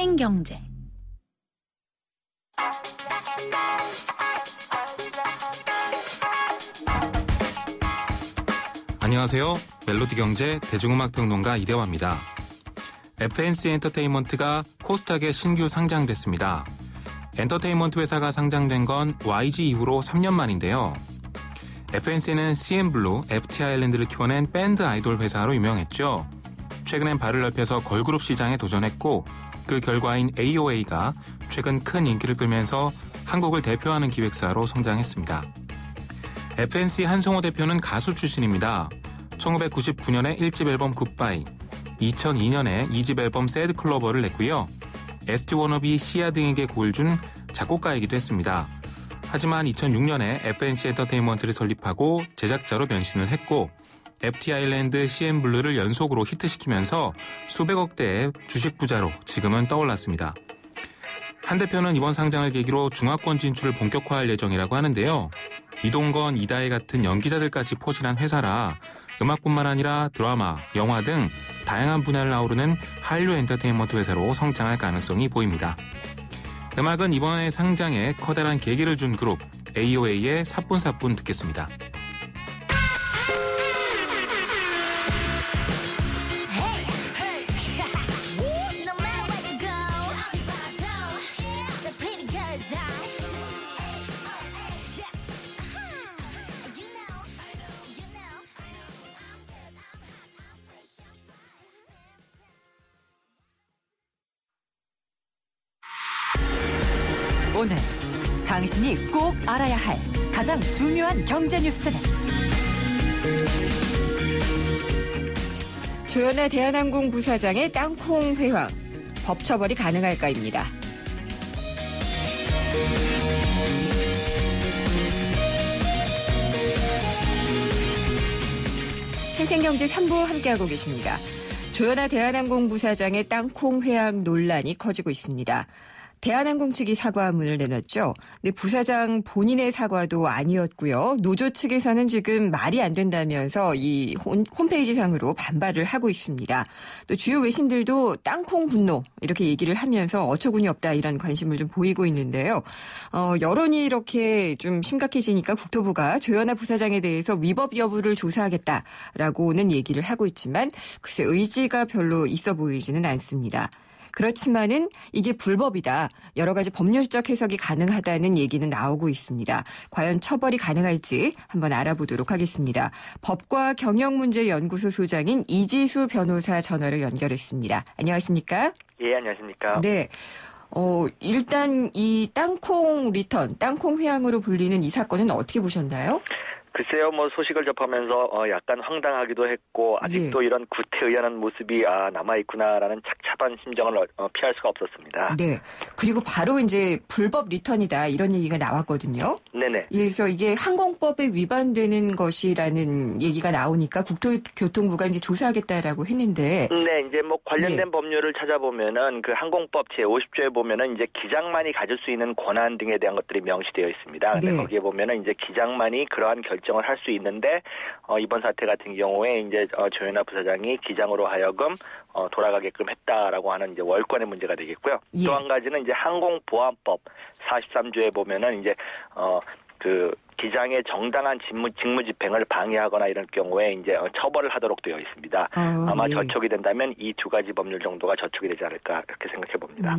생생경제. 안녕하세요. 멜로디경제 대중음악평론가 이대화입니다. FNC 엔터테인먼트가 코스닥에 신규 상장됐습니다. 엔터테인먼트 회사가 상장된 건 YG 이후로 3년 만인데요. FNC는 CN블루, FT아일랜드를 키워낸 밴드 아이돌 회사로 유명했죠. 최근엔 발을 넓혀서 걸그룹 시장에 도전했고 그 결과인 AOA가 최근 큰 인기를 끌면서 한국을 대표하는 기획사로 성장했습니다. FNC 한성호 대표는 가수 출신입니다. 1999년에 1집 앨범 굿바이, 2002년에 2집 앨범 새드클로버를 냈고요. SG워너비, 시아 등에게 곡을 준 작곡가이기도 했습니다. 하지만 2006년에 FNC 엔터테인먼트를 설립하고 제작자로 변신을 했고 FT아일랜드, CN블루를 연속으로 히트시키면서 수백억 대의 주식 부자로 지금은 떠올랐습니다. 한 대표는 이번 상장을 계기로 중화권 진출을 본격화할 예정이라고 하는데요. 이동건, 이다혜 같은 연기자들까지 포진한 회사라 음악뿐만 아니라 드라마, 영화 등 다양한 분야를 아우르는 한류 엔터테인먼트 회사로 성장할 가능성이 보입니다. 음악은 이번에 상장에 커다란 계기를 준 그룹 AOA의 사뿐사뿐 듣겠습니다. 오늘 당신이 꼭 알아야 할 가장 중요한 경제 뉴스는 조현아 대한항공 부사장의 땅콩 회황, 법처벌이 가능할까입니다. 생생경제 3부 함께하고 계십니다. 조현아 대한항공 부사장의 땅콩 회항 논란이 커지고 있습니다. 대한항공 측이 사과문을 내놨죠. 근데 부사장 본인의 사과도 아니었고요. 노조 측에서는 지금 말이 안 된다면서 이 홈페이지상으로 반발을 하고 있습니다. 또 주요 외신들도 땅콩 분노 이렇게 얘기를 하면서 어처구니 없다 이런 관심을 좀 보이고 있는데요. 여론이 이렇게 좀 심각해지니까 국토부가 조현아 부사장에 대해서 위법 여부를 조사하겠다라고는 얘기를 하고 있지만 글쎄 의지가 별로 있어 보이지는 않습니다. 그렇지만은 이게 불법이다. 여러 가지 법률적 해석이 가능하다는 얘기는 나오고 있습니다. 과연 처벌이 가능할지 한번 알아보도록 하겠습니다. 법과 경영문제연구소 소장인 이지수 변호사 전화로 연결했습니다. 안녕하십니까? 예, 안녕하십니까? 네. 일단 이 땅콩 리턴, 땅콩 회항으로 불리는 이 사건은 어떻게 보셨나요? 글쎄요, 소식을 접하면서 약간 황당하기도 했고 아직도 이런 구태의연한 모습이 남아있구나라는 착잡한 심정을 피할 수가 없었습니다. 네. 그리고 바로 이제 불법 리턴이다 이런 얘기가 나왔거든요. 네네. 그래서 이게 항공법에 위반되는 것이라는 얘기가 나오니까 국토교통부가 이제 조사하겠다라고 했는데. 네, 이제 관련된 법률을 찾아보면은 그 항공법 제50조에 보면은 이제 기장만이 가질 수 있는 권한 등에 대한 것들이 명시되어 있습니다. 근데 네. 거기에 보면은 이제 기장만이 그러한 결정을 할 수 있는데 이번 사태 같은 경우에 이제 조현아 부사장이 기장으로 하여금 돌아가게끔 했다라고 하는 이제 월권의 문제가 되겠고요. 예. 또 한 가지는 이제 항공보안법 43조에 보면은 이제 그 기장의 정당한 직무 집행을 방해하거나 이럴 경우에 이제 처벌을 하도록 되어 있습니다. 아마 예. 저촉이 된다면 이 두 가지 법률 정도가 저촉이 되지 않을까 이렇게 생각해 봅니다.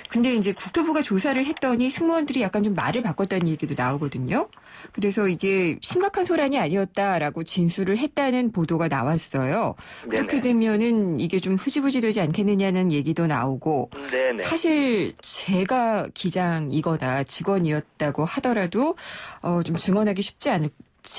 근데 이제 국토부가 조사를 했더니 승무원들이 약간 좀 말을 바꿨다는 얘기도 나오거든요. 그래서 이게 심각한 소란이 아니었다라고 진술을 했다는 보도가 나왔어요. 그렇게 되면은 이게 좀 흐지부지 되지 않겠느냐는 얘기도 나오고. 네네. 사실 제가 기장이거나 직원이었다고 하더라도 좀 증언하기 쉽지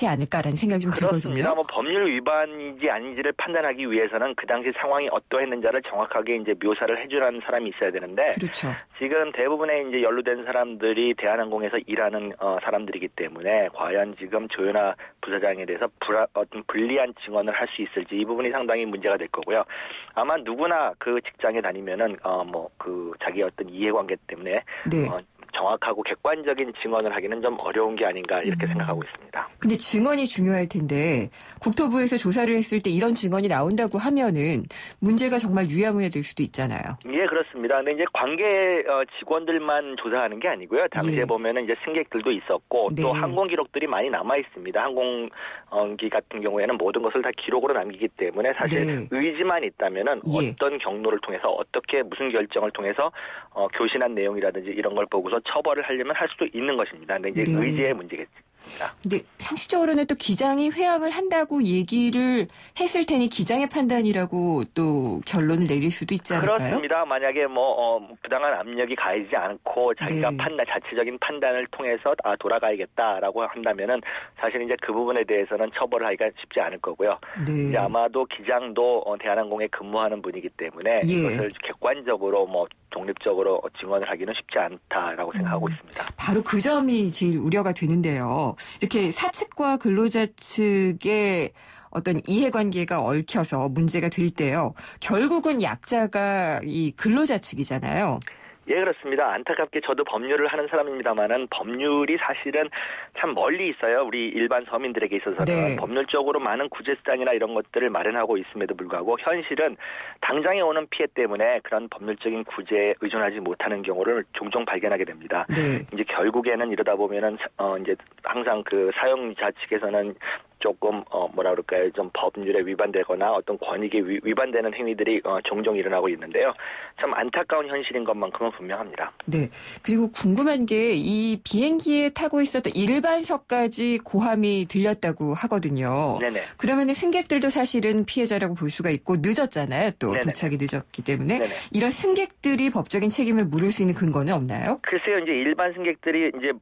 않을까라는 생각이 좀 그렇습니다. 들거든요. 법률 위반인지 아닌지를 판단하기 위해서는 그 당시 상황이 어떠했는지를 정확하게 이제 묘사를 해주라는 사람이 있어야 되는데. 그렇죠. 지금 대부분의 이제 연루된 사람들이 대한항공에서 일하는 사람들이기 때문에 과연 지금 조현아 부사장에 대해서 어떤 불리한 증언을 할 수 있을지 이 부분이 상당히 문제가 될 거고요. 아마 누구나 그 직장에 다니면은 그 자기 어떤 이해관계 때문에 네. 정확하고 객관적인 증언을 하기는 좀 어려운 게 아닌가 이렇게 생각하고 있습니다. 근데 증언이 중요할 텐데 국토부에서 조사를 했을 때 이런 증언이 나온다고 하면은 문제가 정말 유야무야 될 수도 있잖아요. 예, 그렇습니다. 근데 이제 관계 직원들만 조사하는 게 아니고요. 당시에 예. 보면은 이제 승객들도 있었고 네. 또 항공 기록들이 많이 남아 있습니다. 항공기 같은 경우에는 모든 것을 다 기록으로 남기기 때문에 사실 네. 의지만 있다면은 예. 어떤 경로를 통해서 어떻게 무슨 결정을 통해서 교신한 내용이라든지 이런 걸 보고서 처벌을 하려면 할 수도 있는 것입니다. 근데 이제 네. 의지의 문제겠죠. 근데 상식적으로는 또 기장이 회항을 한다고 얘기를 했을 테니 기장의 판단이라고 또 결론을 내릴 수도 있지 않을까요? 그렇습니다. 만약에 부당한 압력이 가해지지 않고 자기가 네. 자체적인 판단을 통해서 돌아가야겠다라고 한다면은 사실 이제 그 부분에 대해서는 처벌을 하기가 쉽지 않을 거고요. 네. 이제 아마도 기장도 대한항공에 근무하는 분이기 때문에 예. 이것을 객관적으로 독립적으로 증언을 하기는 쉽지 않다라고 생각하고 있습니다. 바로 그 점이 제일 우려가 되는데요. 이렇게 사측과 근로자 측의 어떤 이해관계가 얽혀서 문제가 될 때요. 결국은 약자가 이 근로자 측이잖아요. 예, 그렇습니다. 안타깝게 저도 법률을 하는 사람입니다만은 법률이 사실은 참 멀리 있어요. 우리 일반 서민들에게 있어서는. 네. 법률적으로 많은 구제수단이나 이런 것들을 마련하고 있음에도 불구하고 현실은 당장에 오는 피해 때문에 그런 법률적인 구제에 의존하지 못하는 경우를 종종 발견하게 됩니다. 네. 이제 결국에는 이러다 보면은 이제 항상 그 사용자 측에서는 조금 뭐라 그럴까요? 좀 법률에 위반되거나 어떤 권익에 위반되는 행위들이 종종 일어나고 있는데요. 참 안타까운 현실인 것만큼은 분명합니다. 네. 그리고 궁금한 게 이 비행기에 타고 있었던 일반석까지 고함이 들렸다고 하거든요. 네네. 그러면은 승객들도 사실은 피해자라고 볼 수가 있고 늦었잖아요. 또 네네. 도착이 늦었기 때문에 네네. 이런 승객들이 법적인 책임을 물을 수 있는 근거는 없나요? 글쎄요, 이제 일반 승객들이 이제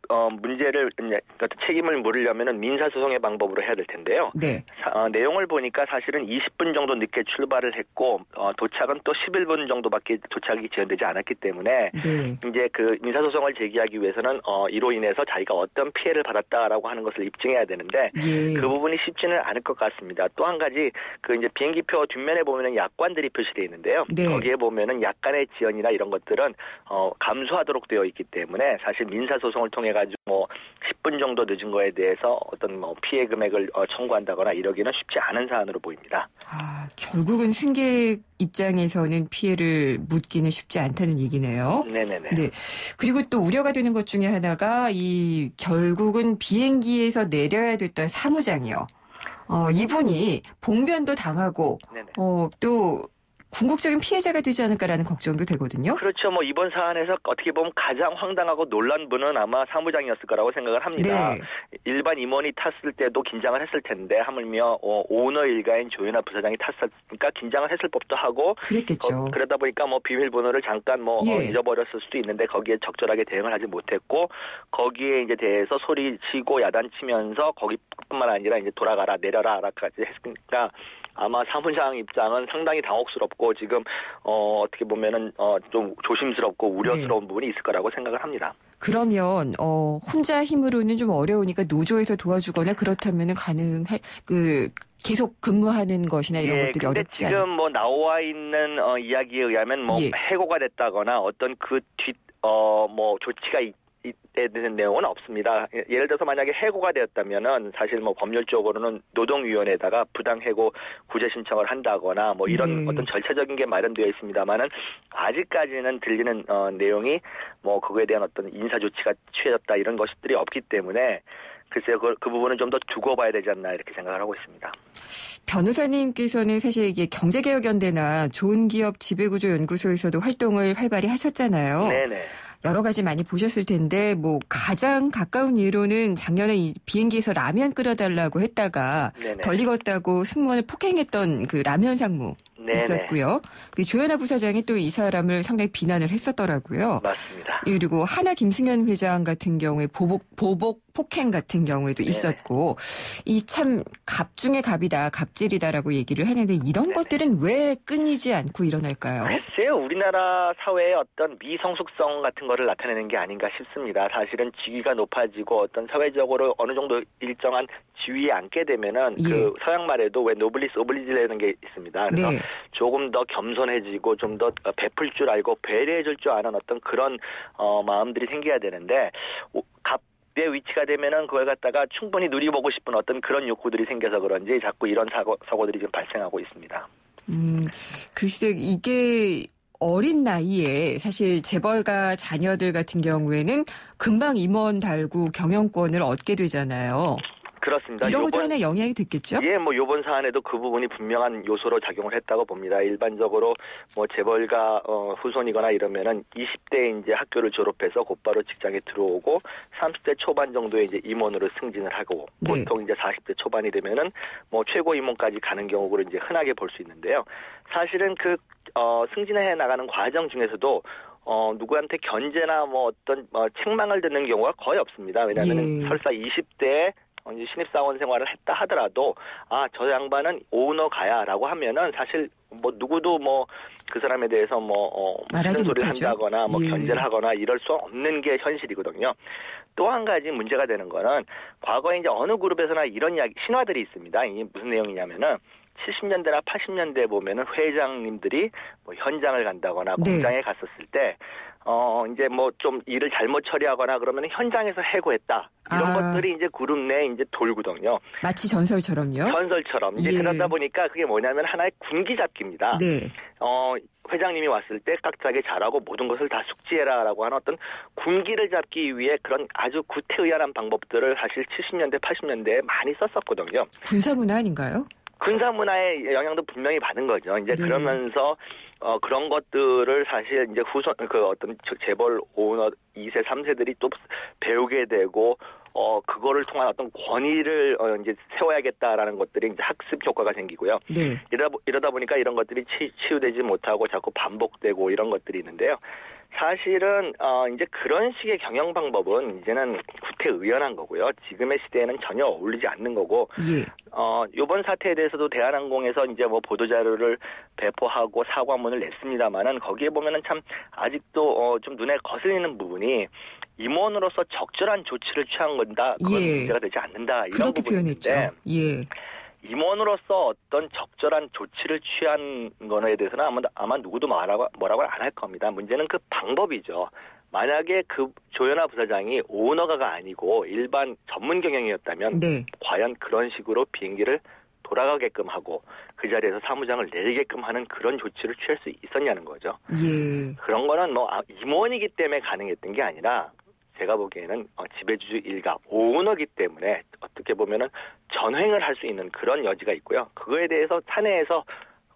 문제를 어떤 책임을 물으려면은 민사소송의 방법으로 해야 될 텐데요. 네. 내용을 보니까 사실은 20분 정도 늦게 출발을 했고 도착은 또 11분 정도밖에 도착이 지연되지 않았기 때문에 네. 이제 그 민사소송을 제기하기 위해서는 이로 인해서 자기가 어떤 피해를 받았다라고 하는 것을 입증해야 되는데 예. 그 부분이 쉽지는 않을 것 같습니다. 또 한 가지 그 이제 비행기표 뒷면에 보면은 약관들이 표시되어 있는데요. 네. 거기에 보면은 약간의 지연이나 이런 것들은 감수하도록 되어 있기 때문에 사실 민사소송을 통해 가지고 10분 정도 늦은 거에 대해서 어떤 피해 금액을 청구한다거나 이러기는 쉽지 않은 사안으로 보입니다. 결국은 승객 입장에서는 피해를 묻기는 쉽지 않다는 얘기네요. 네네네. 네. 그리고 또 우려가 되는 것 중에 하나가 이 결국은 비행기에서 내려야 됐던 사무장이요. 이분이 봉변도 당하고 네네. 또 궁극적인 피해자가 되지 않을까라는 걱정도 되거든요. 그렇죠. 이번 사안에서 어떻게 보면 가장 황당하고 놀란 분은 아마 사무장이었을 거라고 생각을 합니다. 네. 일반 임원이 탔을 때도 긴장을 했을 텐데 하물며 오너 일가인 조현아 부사장이 탔으니까 긴장을 했을 법도 하고 그랬겠죠. 그러다 보니까 비밀번호를 잠깐 예. 잊어버렸을 수도 있는데 거기에 적절하게 대응을 하지 못했고 거기에 이제 대해서 소리치고 야단치면서 거기뿐만 아니라 이제 돌아가라 내려라라까지 했으니까 아마 사무장 입장은 상당히 당혹스럽고 지금 어떻게 보면은 좀 조심스럽고 우려스러운 부분이 있을 거라고 생각을 합니다. 그러면 혼자 힘으로는 좀 어려우니까 노조에서 도와주거나 그렇다면은 가능할 계속 근무하는 것이나 이런 것들이 어렵지 않아요. 지금 나와 있는 이야기에 의하면 예. 해고가 됐다거나 어떤 그 조치가 되는 내용은 없습니다. 예를 들어서 만약에 해고가 되었다면은 사실 법률적으로는 노동위원회에다가 부당해고 구제 신청을 한다거나 이런 네. 어떤 절차적인 게 마련되어 있습니다만은 아직까지는 들리는 내용이 그거에 대한 어떤 인사 조치가 취해졌다 이런 것들이 없기 때문에 글쎄요 그 부분은 좀 더 두고 봐야 되지 않나 이렇게 생각을 하고 있습니다. 변호사님께서는 사실 이게 경제개혁연대나 좋은기업 지배구조연구소에서도 활동을 활발히 하셨잖아요. 네네. 여러 가지 많이 보셨을 텐데 가장 가까운 예로는 작년에 이 비행기에서 라면 끓여달라고 했다가 네네. 덜 익었다고 승무원을 폭행했던 그 라면 상무 네네. 있었고요. 조현아 부사장이 또 이 사람을 상당히 비난을 했었더라고요. 맞습니다. 그리고 하나 김승현 회장 같은 경우에 보복 폭행 같은 경우에도 있었고 이 참 갑 중에 갑이다, 갑질이다라고 얘기를 하는데 이런 것들은 왜 끊이지 않고 일어날까요? 글쎄요. 우리나라 사회의 어떤 미성숙성 같은 거를 나타내는 게 아닌가 싶습니다. 사실은 직위가 높아지고 어떤 사회적으로 어느 정도 일정한 지위에 앉게 되면은 그 서양 말에도 왜 노블리스 오블리지라는 게 있습니다. 그래서 조금 더 겸손해지고 좀 더 베풀 줄 알고 배려해 줄 줄 아는 어떤 그런 마음들이 생겨야 되는데 갑의 위치가 되면은 그걸 갖다가 충분히 누려보고 싶은 어떤 그런 욕구들이 생겨서 그런지 자꾸 이런 사고들이 지금 발생하고 있습니다. 글쎄 이게 어린 나이에 사실 재벌가 자녀들 같은 경우에는 금방 임원 달고 경영권을 얻게 되잖아요. 그렇습니다. 이런 것도 하나 영향이 됐겠죠? 예, 뭐 요번 사안에도 그 부분이 분명한 요소로 작용을 했다고 봅니다. 일반적으로 뭐 재벌가 후손이거나 이러면은 20대에 이제 학교를 졸업해서 곧바로 직장에 들어오고 30대 초반 정도에 이제 임원으로 승진을 하고 보통 이제 40대 초반이 되면은 뭐 최고 임원까지 가는 경우를 이제 흔하게 볼 수 있는데요. 사실은 그 승진해 나가는 과정 중에서도 누구한테 견제나 뭐 어떤 책망을 듣는 경우가 거의 없습니다. 왜냐하면 설사 20대에 이제 신입사원 생활을 했다 하더라도 저 양반은 오너 가야라고 하면은 사실 뭐 누구도 뭐 그 사람에 대해서 뭐 말하지 소리를 못하죠. 한다거나 뭐 견제를 하거나 이럴 수 없는 게 현실이거든요. 또 한 가지 문제가 되는 거는 과거에 이제 어느 그룹에서나 이런 이야기 신화들이 있습니다. 이게 무슨 내용이냐면은 70년대나 80년대 보면은 회장님들이 뭐 현장을 간다거나 공장에 갔었을 때 이제 뭐 좀 일을 잘못 처리하거나 그러면 현장에서 해고했다. 이런 것들이 이제 그룹 내에 이제 돌거든요. 마치 전설처럼요? 전설처럼. 이제 그러다 보니까 그게 뭐냐면 하나의 군기잡기입니다. 회장님이 왔을 때 깍짝에 잘하고 모든 것을 다 숙지해라라고 하는 어떤 군기를 잡기 위해 그런 아주 구태의연한 방법들을 사실 70년대, 80년대에 많이 썼었거든요. 군사문화 아닌가요? 군사문화의 영향도 분명히 받은 거죠. 이제 그러면서 그런 것들을 사실 이제 후손 어떤 재벌 오너 2세, 3세들이 또 배우게 되고 그거를 통한 어떤 권위를 이제 세워야겠다라는 것들이 이제 학습 효과가 생기고요. 이러다 보니까 이런 것들이 치유되지 못하고 자꾸 반복되고 이런 것들이 있는데요. 사실은 이제 그런 식의 경영 방법은 이제는 구태의연한 거고요. 지금의 시대에는 전혀 어울리지 않는 거고. 이번 사태에 대해서도 대한항공에서 이제 뭐 보도자료를 배포하고 사과문을 냈습니다만은 거기에 보면은 참 아직도 좀 눈에 거슬리는 부분이 임원으로서 적절한 조치를 취한 건다. 그건 문제가 되지 않는다. 이런 부분인데. 임원으로서 어떤 적절한 조치를 취한 거에 대해서는 아마 누구도 뭐라고 안 할 겁니다. 문제는 그 방법이죠. 만약에 그 조현아 부사장이 오너가가 아니고 일반 전문 경영이었다면 과연 그런 식으로 비행기를 돌아가게끔 하고 그 자리에서 사무장을 내리게끔 하는 그런 조치를 취할 수 있었냐는 거죠. 그런 거는 뭐 임원이기 때문에 가능했던 게 아니라 제가 보기에는 지배주주 일가 오너기 때문에 어떻게 보면은 전횡을 할 수 있는 그런 여지가 있고요. 그거에 대해서 사내에서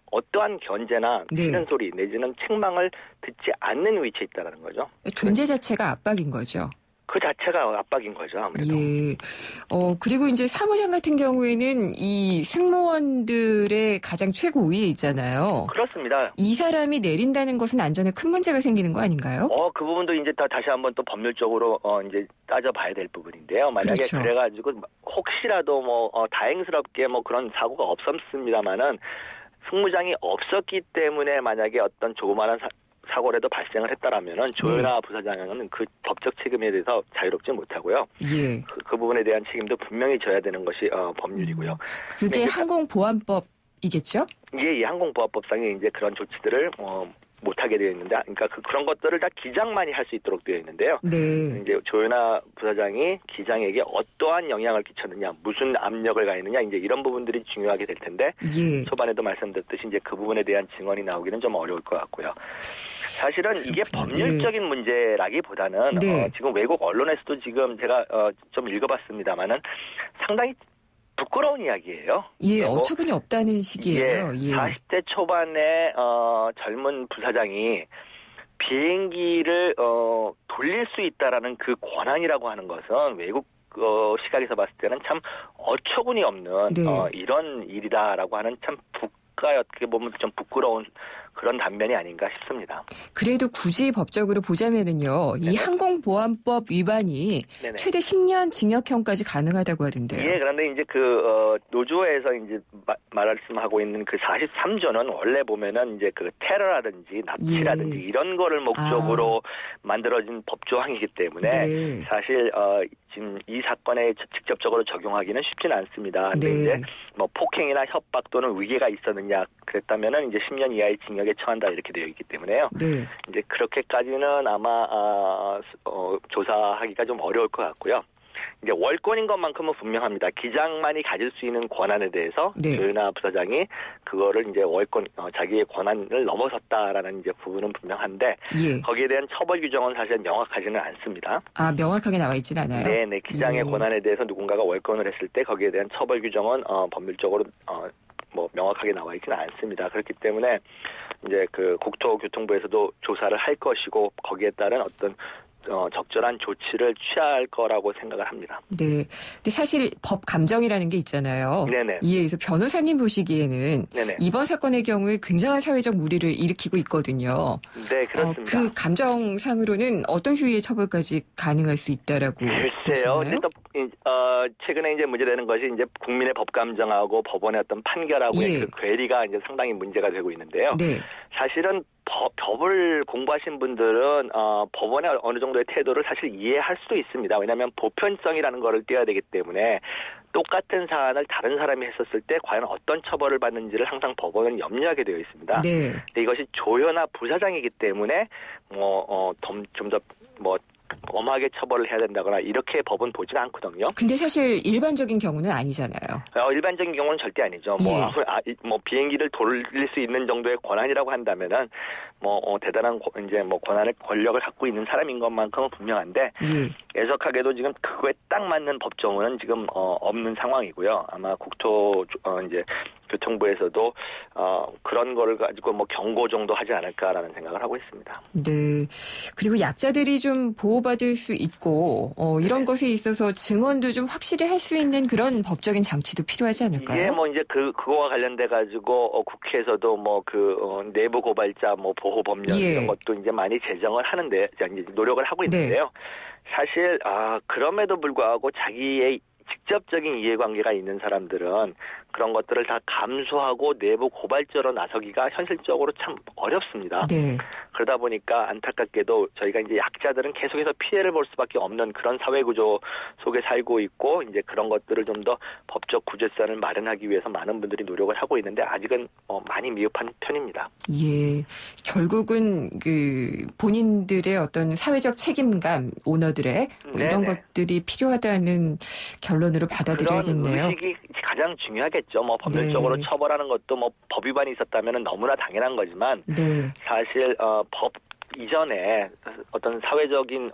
어떠한 견제나 싫은 소리 내지는 책망을 듣지 않는 위치에 있다는 거죠. 존재 자체가 압박인 거죠. 그 자체가 압박인 거죠, 아무래도. 그리고 이제 사무장 같은 경우에는 이 승무원들의 가장 최고 위에 있잖아요. 그렇습니다. 이 사람이 내린다는 것은 안전에 큰 문제가 생기는 거 아닌가요? 그 부분도 이제 다시 한번 또 법률적으로 이제 따져봐야 될 부분인데요. 만약에 그래가지고 혹시라도 뭐 다행스럽게 뭐 그런 사고가 없었습니다만은 승무장이 없었기 때문에 만약에 어떤 조그마한 사고라도 발생을 했다라면은 조현아 부사장은 그 법적 책임에 대해서 자유롭지 못하고요. 그 부분에 대한 책임도 분명히 져야 되는 것이 법률이고요. 그게 항공보안법이겠죠? 예, 항공보안법상에 이제 그런 조치들을 못하게 되어 있는데, 그러니까 그런 것들을 다 기장만이 할 수 있도록 되어 있는데요. 이제 조현아 부사장이 기장에게 어떠한 영향을 끼쳤느냐, 무슨 압력을 가했느냐, 이제 이런 부분들이 중요하게 될 텐데, 초반에도 말씀드렸듯이 이제 그 부분에 대한 증언이 나오기는 좀 어려울 것 같고요. 사실은 이게 법률적인 문제라기보다는 지금 외국 언론에서도 지금 제가 좀 읽어봤습니다만은 상당히 부끄러운 이야기예요. 어처구니 없다는 식이에요. 40대 초반에 젊은 부사장이 비행기를 돌릴 수 있다라는 그 권한이라고 하는 것은 외국 시각에서 봤을 때는 참 어처구니 없는 이런 일이다라고 하는 참 국가에 어떻게 보면 좀 부끄러운 그런 단면이 아닌가 싶습니다. 그래도 굳이 법적으로 보자면은요, 이 항공보안법 위반이 네네. 최대 10년 징역형까지 가능하다고 하던데요. 예, 그런데 이제 노조에서 이제 말씀하고 있는 그 43조는 원래 보면은 이제 그 테러라든지 납치라든지 이런 거를 목적으로 만들어진 법조항이기 때문에 사실 지금 이 사건에 직접적으로 적용하기는 쉽지는 않습니다. 근데 이제 뭐 폭행이나 협박 또는 위계가 있었느냐 그랬다면은 이제 10년 이하의 징역에 처한다 이렇게 되어 있기 때문에요. 이제 그렇게까지는 아마 조사하기가 좀 어려울 것 같고요. 이제 월권인 것만큼은 분명합니다. 기장만이 가질 수 있는 권한에 대해서 조현아 부사장이 그거를 이제 월권 자기의 권한을 넘어섰다라는 이제 부분은 분명한데 거기에 대한 처벌 규정은 사실 명확하지는 않습니다. 아, 명확하게 나와 있지는 않아요? 네, 기장의 권한에 대해서 누군가가 월권을 했을 때 거기에 대한 처벌 규정은 법률적으로 뭐 명확하게 나와 있지는 않습니다. 그렇기 때문에 이제 그 국토교통부에서도 조사를 할 것이고 거기에 따른 어떤 적절한 조치를 취할 거라고 생각을 합니다. 네. 근데 사실 법 감정이라는 게 있잖아요. 네네. 이에 의해서 변호사님 보시기에는 이번 사건의 경우에 굉장한 사회적 무리를 일으키고 있거든요. 네, 그렇습니다. 그 감정상으로는 어떤 수위의 처벌까지 가능할 수 있다라고 글쎄요. 보시나요? 최근에 이제 문제되는 것이 이제 국민의 법 감정하고 법원의 어떤 판결하고의 그 괴리가 이제 상당히 문제가 되고 있는데요. 사실은 법을 공부하신 분들은 법원의 어느 정도의 태도를 사실 이해할 수도 있습니다. 왜냐하면 보편성이라는 거를 띄어야 되기 때문에 똑같은 사안을 다른 사람이 했었을 때 과연 어떤 처벌을 받는지를 항상 법원은 염려하게 되어 있습니다. 근데 이것이 조현아 부사장이기 때문에 좀 더 엄하게 처벌을 해야 된다거나 이렇게 법은 보지는 않거든요. 근데 사실 일반적인 경우는 아니잖아요. 일반적인 경우는 절대 아니죠. 뭐 비행기를 돌릴 수 있는 정도의 권한이라고 한다면은 대단한 이제 권력을 갖고 있는 사람인 것만큼은 분명한데 애석하게도 지금 그거에 딱 맞는 법조문은 지금 없는 상황이고요. 아마 이제 교통부에서도 그런 거를 가지고 경고 정도 하지 않을까라는 생각을 하고 있습니다. 네. 그리고 약자들이 좀 보호받을 수 있고 이런 것에 있어서 증언도 좀 확실히 할 수 있는 그런 법적인 장치도 필요하지 않을까요? 이제 그거와 관련돼 가지고 국회에서도 내부 고발자 보호 법령 이런 것도 이제 많이 제정을 하는데 이제 노력을 하고 있는데요. 사실 그럼에도 불구하고 자기의 직접적인 이해관계가 있는 사람들은 그런 것들을 다 감수하고 내부 고발자로 나서기가 현실적으로 참 어렵습니다. 그러다 보니까 안타깝게도 저희가 이제 약자들은 계속해서 피해를 볼 수밖에 없는 그런 사회구조 속에 살고 있고 이제 그런 것들을 좀 더 법적 구제선을 마련하기 위해서 많은 분들이 노력을 하고 있는데 아직은 많이 미흡한 편입니다. 결국은 본인들의 어떤 사회적 책임감, 오너들의 이런 것들이 필요하다는 결론으로 받아들여야겠네요. 그런 의식이 가장 중요하겠죠. 법률적으로 처벌하는 것도 법 위반이 있었다면 너무나 당연한 거지만 사실 법 이전에 어떤 사회적인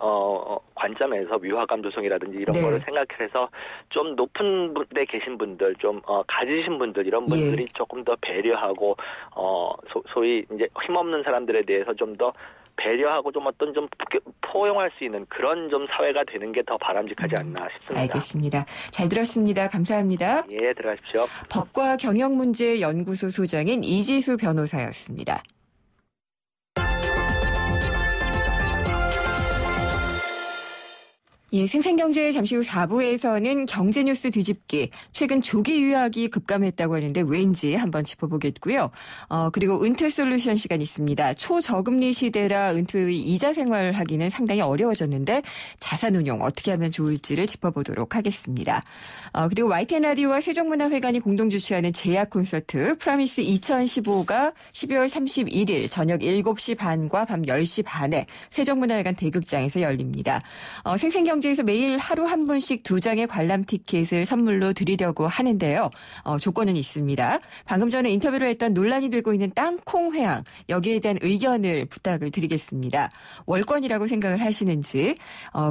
관점에서 위화감 조성이라든지 이런 거를 생각해서 좀 높은 데 계신 분들, 좀 가지신 분들 이런 분들이 조금 더 배려하고 소위 이제 힘없는 사람들에 대해서 좀 더 배려하고 좀 포용할 수 있는 그런 좀 사회가 되는 게 더 바람직하지 않나 싶습니다. 알겠습니다. 잘 들었습니다. 감사합니다. 예, 들어가십시오. 법과 경영문제연구소 소장인 이지수 변호사였습니다. 생생경제 잠시 후 4부에서는 경제뉴스 뒤집기, 최근 조기 유학이 급감했다고 하는데 왠지 한번 짚어보겠고요. 그리고 은퇴솔루션 시간 있습니다. 초저금리 시대라 은퇴의 이자 생활하기는 상당히 어려워졌는데 자산운용 어떻게 하면 좋을지를 짚어보도록 하겠습니다. 그리고 YTN 라디오와 세종문화회관이 공동 주최하는 제약 콘서트 프라미스 2015가 12월 31일 저녁 7시 반과 밤 10시 반에 세종문화회관 대극장에서 열립니다. 생생경제에서 매일 하루 한 분씩 2장의 관람 티켓을 선물로 드리려고 하는데요. 조건은 있습니다. 방금 전에 인터뷰를 했던 논란이 되고 있는 땅콩 회항, 여기에 대한 의견을 부탁을 드리겠습니다. 월권이라고 생각을 하시는지,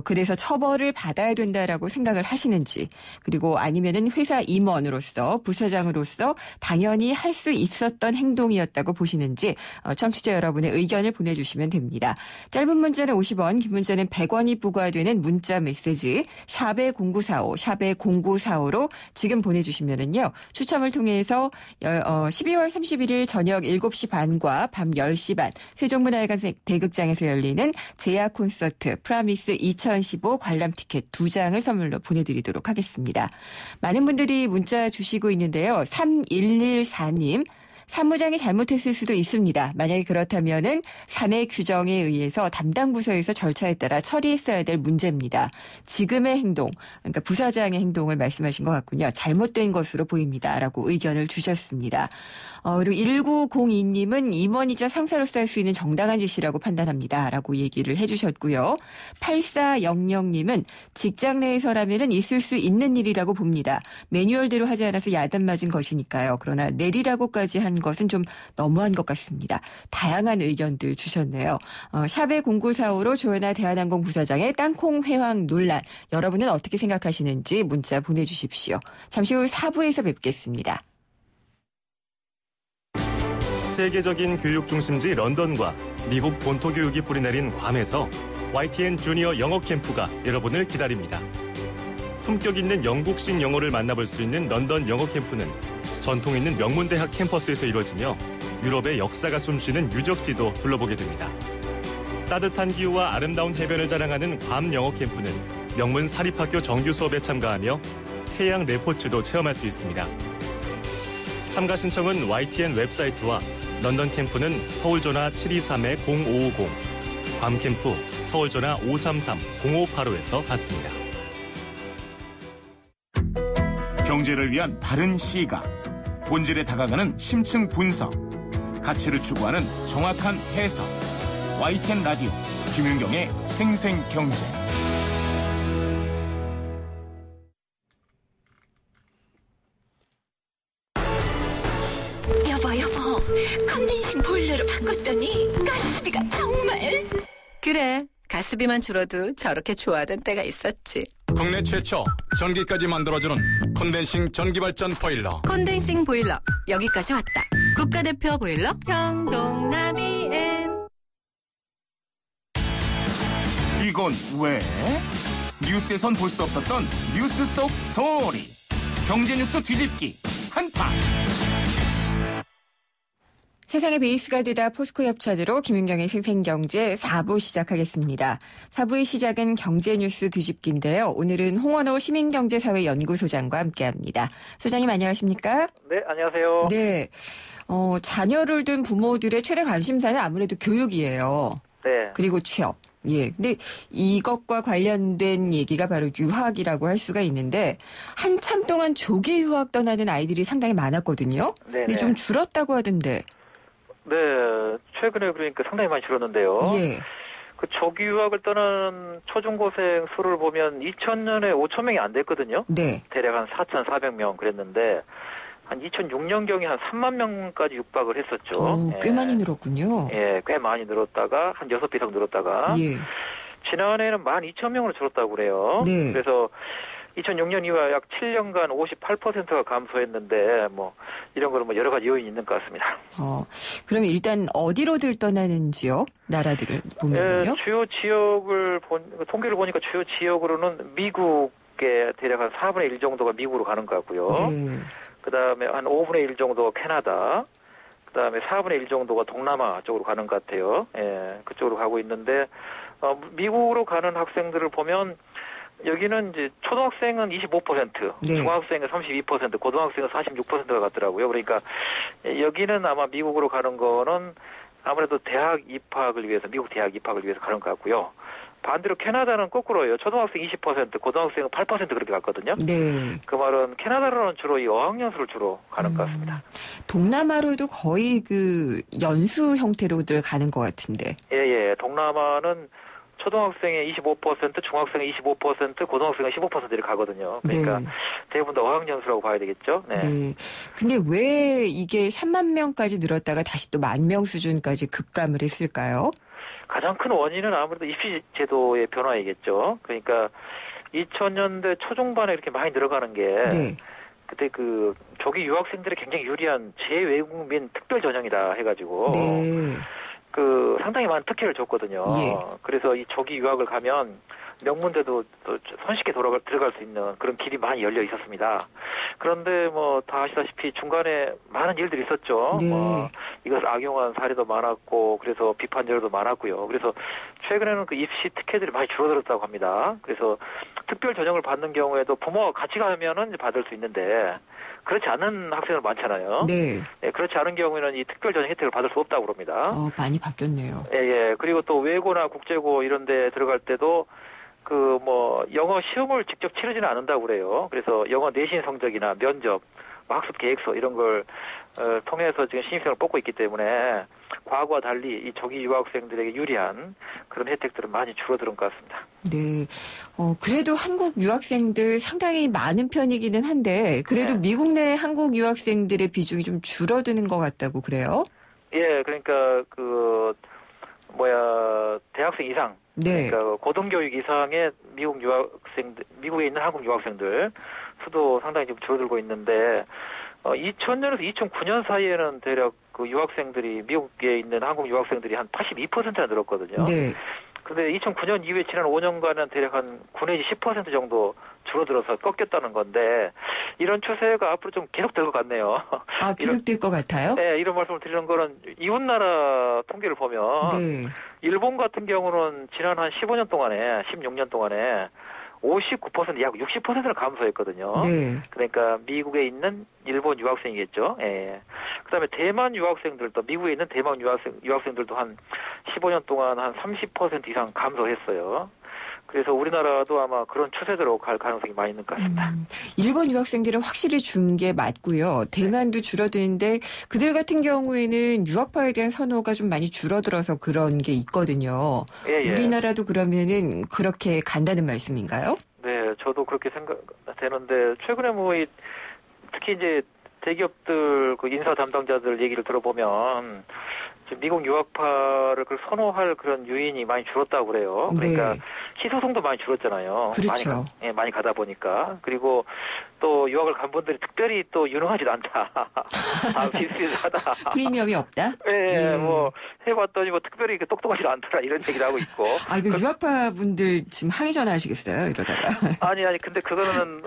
그래서 처벌을 받아야 된다라고 생각을 하시는지, 그리고 아니면은 회사 임원으로서, 부사장으로서 당연히 할 수 있었던 행동이었다고 보시는지 청취자 여러분의 의견을 보내주시면 됩니다. 짧은 문자는 50원, 긴 문자는 100원이 부과되는 문자 문자 메시지 샵의 0945, 샵의 0945로 지금 보내주시면은요. 추첨을 통해서 12월 31일 저녁 7시 반과 밤 10시 반 세종문화회관 대극장에서 열리는 제야 콘서트 프라미스 2015 관람 티켓 2장을 선물로 보내드리도록 하겠습니다. 많은 분들이 문자 주시고 있는데요. 3114님. 사무장이 잘못했을 수도 있습니다. 만약에 그렇다면은 사내 규정에 의해서 담당 부서에서 절차에 따라 처리했어야 될 문제입니다. 지금의 행동, 그러니까 부사장의 행동을 말씀하신 것 같군요. 잘못된 것으로 보입니다라고 의견을 주셨습니다. 그리고 1902님은 임원이자 상사로서 할 수 있는 정당한 지시라고 판단합니다라고 얘기를 해주셨고요. 8400님은 직장 내에서라면은 있을 수 있는 일이라고 봅니다. 매뉴얼대로 하지 않아서 야단 맞은 것이니까요. 그러나 내리라고까지 한 것은 좀 너무한 것 같습니다. 다양한 의견들 주셨네요. 샵의 0945로 조현아 대한항공 부사장의 땅콩 회황 논란. 여러분은 어떻게 생각하시는지 문자 보내주십시오. 잠시 후 4부에서 뵙겠습니다. 세계적인 교육 중심지 런던과 미국 본토 교육이 뿌리내린 괌에서 YTN 주니어 영어 캠프가 여러분을 기다립니다. 품격 있는 영국식 영어를 만나볼 수 있는 런던 영어 캠프는 전통 있는 명문대학 캠퍼스에서 이루어지며 유럽의 역사가 숨쉬는 유적지도 둘러보게 됩니다. 따뜻한 기후와 아름다운 해변을 자랑하는 괌 영어 캠프는 명문 사립학교 정규 수업에 참가하며 해양 레포츠도 체험할 수 있습니다. 참가 신청은 YTN 웹사이트와 런던 캠프는 서울 전화 723-0550, 괌 캠프 서울 전화 533-0585에서 받습니다. 경제를 위한 바른 시각, 본질에 다가가는 심층 분석, 가치를 추구하는 정확한 해석. YTN 라디오 김윤경의 생생경제. 여보, 컨덴싱 보일러로 바꿨더니 가스비가 정말... 그래, 가스비만 줄어도 저렇게 좋아하던 때가 있었지. 국내 최초 전기까지 만들어주는 컨덴싱 전기발전 보일러. 컨덴싱 보일러, 여기까지 왔다. 국가대표 보일러 형동나비엔. 이건 왜? 뉴스에선 볼 수 없었던 뉴스 속 스토리. 경제 뉴스 뒤집기 한파. 세상의 베이스가 되다 포스코 협찬으로 김윤경의 생생경제 4부 시작하겠습니다. 4부의 시작은 경제뉴스 뒤집기인데요. 오늘은 홍원호 시민경제사회연구소장과 함께합니다. 소장님 안녕하십니까? 네, 안녕하세요. 네, 자녀를 둔 부모들의 최대 관심사는 아무래도 교육이에요. 네. 그리고 취업. 예. 근데 이것과 관련된 얘기가 바로 유학이라고 할 수가 있는데 한참 동안 조기 유학 떠나는 아이들이 상당히 많았거든요. 네. 근데 좀 줄었다고 하던데. 네, 최근에 그러니까 상당히 많이 줄었는데요. 예. 그 조기 유학을 떠나는 초중고생 수를 보면 2000년에 5,000명이 안 됐거든요. 네. 대략 한 4,400명 그랬는데 한 2006년경에 한 3만 명까지 육박을 했었죠. 꽤 많이 늘었군요. 예, 꽤 많이 늘었다가 한 6배 이상 늘었다가 예. 지난해에는 12,000명으로 줄었다고 그래요. 네. 그래서 2006년 이후에 약 7년간 58%가 감소했는데 뭐 이런 거는 뭐 여러 가지 요인이 있는 것 같습니다. 그러면 일단 어디로들 떠나는지요? 나라들을 보면요. 주요 지역을 통계를 보니까 주요 지역으로는 미국의 대략 한 4분의 1 정도가 미국으로 가는 것 같고요. 네. 그다음에 한 5분의 1 정도가 캐나다, 그다음에 4분의 1 정도가 동남아 쪽으로 가는 것 같아요. 예, 그쪽으로 가고 있는데 미국으로 가는 학생들을 보면 여기는 이제 초등학생은 25%, 네. 중학생은 32%, 고등학생은 46%가 갔더라고요. 그러니까 여기는 아마 미국으로 가는 거는 아무래도 대학 입학을 위해서, 미국 대학 입학을 위해서 가는 것 같고요. 반대로 캐나다는 거꾸로예요. 초등학생 20%, 고등학생은 8% 그렇게 갔거든요. 네. 그 말은 캐나다로는 주로 이 어학연수를 주로 가는 것 같습니다. 동남아로도 거의 그 연수 형태로들 가는 것 같은데. 예. 동남아는 초등학생의 25%, 중학생의 25%, 고등학생의 15% 이렇게 가거든요. 그러니까 네. 대부분 다 어학연수라고 봐야 되겠죠. 네. 네. 근데 왜 이게 3만 명까지 늘었다가 다시 또 10,000명 수준까지 급감을 했을까요? 가장 큰 원인은 아무래도 입시 제도의 변화이겠죠. 그러니까 2000년대 초중반에 이렇게 많이 늘어가는 게 네. 그때 그 조기 유학생들이 굉장히 유리한 재외국민 특별 전형이다 해가지고 네. 그 상당히 많은 특혜를 줬거든요. 예. 그래서 이 조기 유학을 가면 명문대도 또 손쉽게 들어갈 수 있는 그런 길이 많이 열려 있었습니다. 그런데 뭐 다 아시다시피 중간에 많은 일들이 있었죠. 네. 이것을 악용한 사례도 많았고 그래서 비판 여론도 많았고요. 그래서 최근에는 그 입시 특혜들이 많이 줄어들었다고 합니다. 그래서 특별 전형을 받는 경우에도 부모가 같이 가면은 받을 수 있는데 그렇지 않은 학생들 많잖아요. 네. 네, 그렇지 않은 경우에는 이 특별 전형 혜택을 받을 수 없다고 합니다. 많이 바뀌었네요. 예. 그리고 또 외고나 국제고 이런 데 들어갈 때도 그 뭐 영어 시험을 직접 치르지는 않는다고 그래요. 그래서 영어 내신 성적이나 면접, 학습 계획서 이런 걸 통해서 지금 신입생을 뽑고 있기 때문에 과거와 달리 이 조기 유학생들에게 유리한 그런 혜택들은 많이 줄어드는 것 같습니다. 네. 그래도 한국 유학생들 상당히 많은 편이기는 한데 그래도 네. 미국 내 한국 유학생들의 비중이 좀 줄어드는 것 같다고 그래요? 예, 그러니까 대학생 이상, 네. 그러니까 고등교육 이상의 미국 유학생들, 미국에 있는 한국 유학생들 수도 상당히 좀 줄어들고 있는데 2000년에서 2009년 사이에는 대략 그 유학생들이 미국에 있는 한국 유학생들이 한 82%나 늘었거든요. 네. 근데 2009년 이후에 지난 5년간은 대략 한 9 내지 10% 정도 줄어들어서 꺾였다는 건데 이런 추세가 앞으로 좀 계속될 것 같네요. 계속될 것 같아요? 네, 이런 말씀을 드리는 거는 이웃나라 통계를 보면 네. 일본 같은 경우는 지난 한 15년 동안에 16년 동안에 59%, 약 60%를 감소했거든요. 네. 그러니까 미국에 있는 일본 유학생이겠죠. 예. 그다음에 대만 유학생들도 미국에 있는 대만 유학생들도 한 15년 동안 한 30% 이상 감소했어요. 그래서 우리나라도 아마 그런 추세대로 갈 가능성이 많이 있는 것 같습니다. 일본 유학생들은 확실히 준 게 맞고요. 대만도 줄어드는데 그들 같은 경우에는 유학파에 대한 선호가 좀 많이 줄어들어서 그런 게 있거든요. 예. 우리나라도 그러면은 그렇게 간다는 말씀인가요? 네, 저도 그렇게 생각되는데 최근에 특히 이제 대기업들 그 인사 담당자들 얘기를 들어보면 미국 유학파를 선호할 그런 유인이 많이 줄었다고 그래요. 그러니까 네. 희소성도 많이 줄었잖아요. 그렇죠. 많이 가다 보니까. 그리고 또 유학을 간 분들이 특별히 또 유능하지도 않다. 비슷비슷하다. 프리미엄이 없다? 예. 해봤더니 특별히 똑똑하지 않더라 이런 얘기를 하고 있고. 이거 유학파 분들 지금 항의 전화하시겠어요? 이러다가. 아니 근데 그거는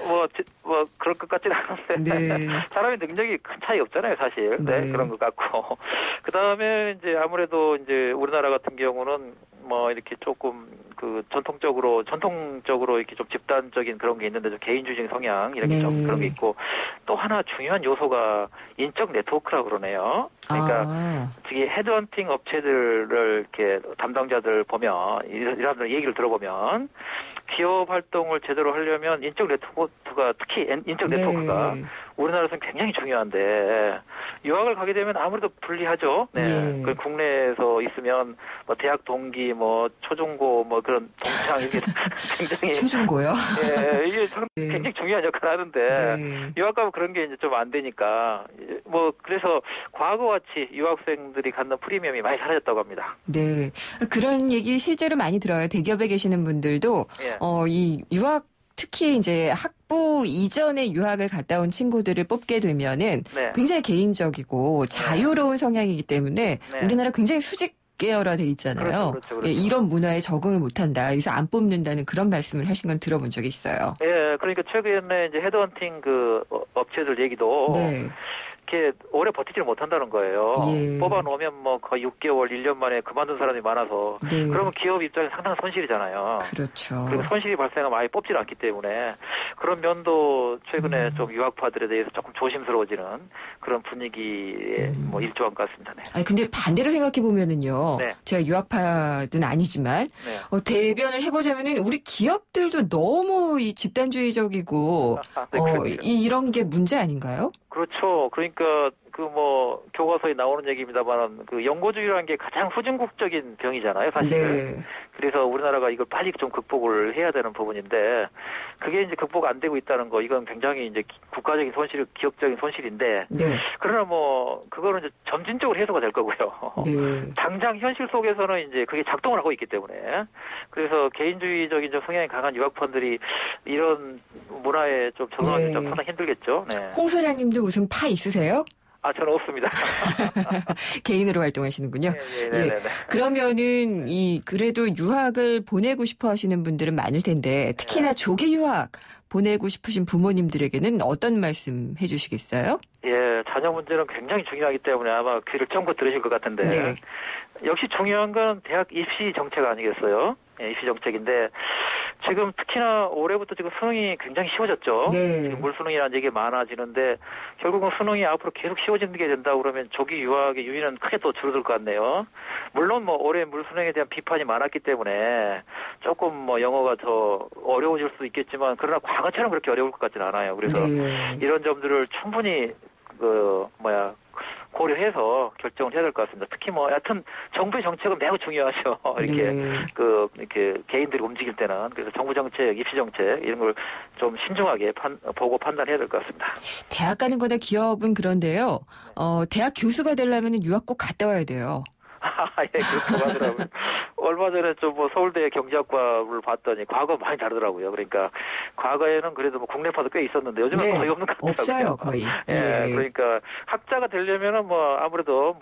그럴 것 같지는 않은데. 네. 사람의 능력이 큰 차이 없잖아요, 사실. 네. 그런 것 같고. 그 다음에 이제 아무래도 이제 우리나라 같은 경우는 이렇게 조금 전통적으로 이렇게 좀 집단적인 그런 게 있는데 좀 개인주의적인 성향 이렇게 좀 그런 게 있고 또 하나 중요한 요소가 인적 네트워크라고 그러네요. 그러니까 특히 헤드헌팅 업체들을 이렇게 담당자들 보면 이 사람들 얘기를 들어보면 기업 활동을 제대로 하려면 인적 네트워크가 특히 인적 네트워크가 우리나라에서는 굉장히 중요한데 유학을 가게 되면 아무래도 불리하죠. 네. 그 국내에서 있으면 대학 동기, 초중고, 그런 동창 이게 굉장히 초중고요? 예, 이게 굉장히 중요한 역할을 하는데 유학 가면 그런 게 이제 좀 안 되니까 그래서 과거같이 유학생들이 갖는 프리미엄이 많이 사라졌다고 합니다. 네, 그런 얘기 실제로 많이 들어요. 대기업에 계시는 분들도 이 유학 특히 이제 학부 이전에 유학을 갔다 온 친구들을 뽑게 되면은 굉장히 개인적이고 자유로운 성향이기 때문에 우리나라 굉장히 수직 계열화돼 있잖아요. 그렇죠. 예, 이런 문화에 적응을 못한다. 그래서 안 뽑는다는 그런 말씀을 하신 건 들어본 적이 있어요. 예, 그러니까 최근에 이제 헤드헌팅 업체들 얘기도 이렇게 오래 버티지를 못한다는 거예요. 뽑아놓으면 거의 6개월, 1년 만에 그만둔 사람이 많아서 그러면 기업 입장에 상당한 손실이잖아요. 그렇죠. 그리고 손실이 발생하면 아예 뽑질 않기 때문에 그런 면도 최근에 좀 유학파들에 대해서 조금 조심스러워지는 그런 분위기에 일조한 것 같습니다. 네. 근데 반대로 생각해 보면은요. 제가 유학파는 아니지만 대변을 해보자면은 우리 기업들도 너무 이 집단주의적이고 이런 게 문제 아닌가요? 그렇죠. 그러니까 교과서에 나오는 얘기입니다만 연고주의라는 게 가장 후진국적인 병이잖아요, 사실. 그래서 우리나라가 이걸 빨리 좀 극복을 해야 되는 부분인데 그게 이제 극복 안 되고 있다는 거 이건 굉장히 이제 국가적인 손실, 기업적인 손실인데 그러나 그거는 이제 점진적으로 해소가 될 거고요. 당장 현실 속에서는 이제 그게 작동을 하고 있기 때문에 그래서 개인주의적인 좀 성향이 강한 유학파들이 이런 문화에 좀 적응하기 좀 상당히 힘들겠죠. 네. 홍 소장님도 무슨 파 있으세요? 저는 없습니다. 개인으로 활동하시는군요. 네. 그러면은 그래도 유학을 보내고 싶어 하시는 분들은 많을 텐데 특히나 조기 유학 보내고 싶으신 부모님들에게는 어떤 말씀 해주시겠어요? 예, 자녀 문제는 굉장히 중요하기 때문에 아마 귀를 쫑긋 들으실 것 같은데 네. 역시 중요한 건 대학 입시 정책 아니겠어요? 예, 입시 정책인데 지금 특히나 올해부터 지금 수능이 굉장히 쉬워졌죠. 네. 물수능이라는 얘기가 많아지는데 결국은 수능이 앞으로 계속 쉬워지는 게 된다 그러면 조기 유학의 유인은 크게 또 줄어들 것 같네요. 물론 올해 물수능에 대한 비판이 많았기 때문에 조금 영어가 더 어려워질 수도 있겠지만 그러나 과거처럼 그렇게 어려울 것 같지는 않아요. 그래서 이런 점들을 충분히 고려해서 결정을 해야 될 것 같습니다. 특히 여하튼 정부의 정책은 매우 중요하죠. 이렇게 개인들이 움직일 때는. 그래서 정부 정책, 입시 정책 이런 걸 좀 신중하게 보고 판단해야 될 것 같습니다. 대학 가는 거나 기업은 그런데요. 대학 교수가 되려면 유학 꼭 갔다 와야 돼요. 예, 그렇다고 하더라고요. 얼마 전에 좀 서울대 경제학과를 봤더니 과거 많이 다르더라고요. 그러니까 과거에는 그래도 국내파도 꽤 있었는데 요즘은 거의 없는 것 같더라고요. 없어요, 거의. 예, 그러니까 학자가 되려면은 아무래도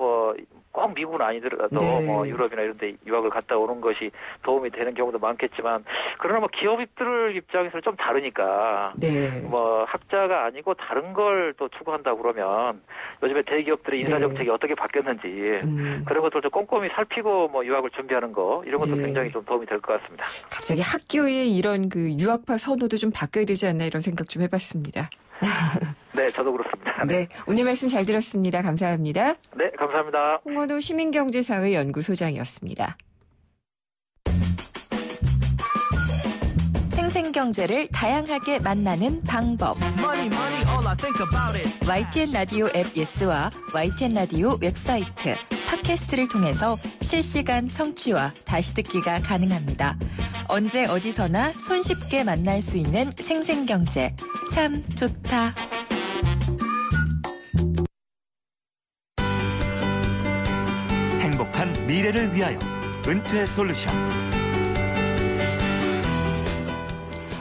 꼭 미국은 아니더라도 유럽이나 이런 데 유학을 갔다 오는 것이 도움이 되는 경우도 많겠지만 그러나 기업들 입장에서는 좀 다르니까 학자가 아니고 다른 걸 또 추구한다고 그러면 요즘에 대기업들의 인사 정책이 어떻게 바뀌었는지 그런 것들 좀 꼼꼼히 살피고 유학을 준비하는 거 이런 것도 굉장히 좀 도움이 될 것 같습니다. 갑자기 학교의 이런 유학파 선호도 좀 바뀌어야 되지 않나 이런 생각 좀 해봤습니다. 네, 저도 그렇습니다. 네, 오늘 말씀 잘 들었습니다. 감사합니다. 네, 감사합니다. 홍원호 시민경제사회 연구소장이었습니다. 생생경제를 다양하게 만나는 방법. YTN 라디오 앱 예스와 YTN 라디오 웹사이트, 팟캐스트를 통해서 실시간 청취와 다시 듣기가 가능합니다. 언제 어디서나 손쉽게 만날 수 있는 생생경제. 참 좋다. 행복한 미래를 위하여 은퇴 솔루션.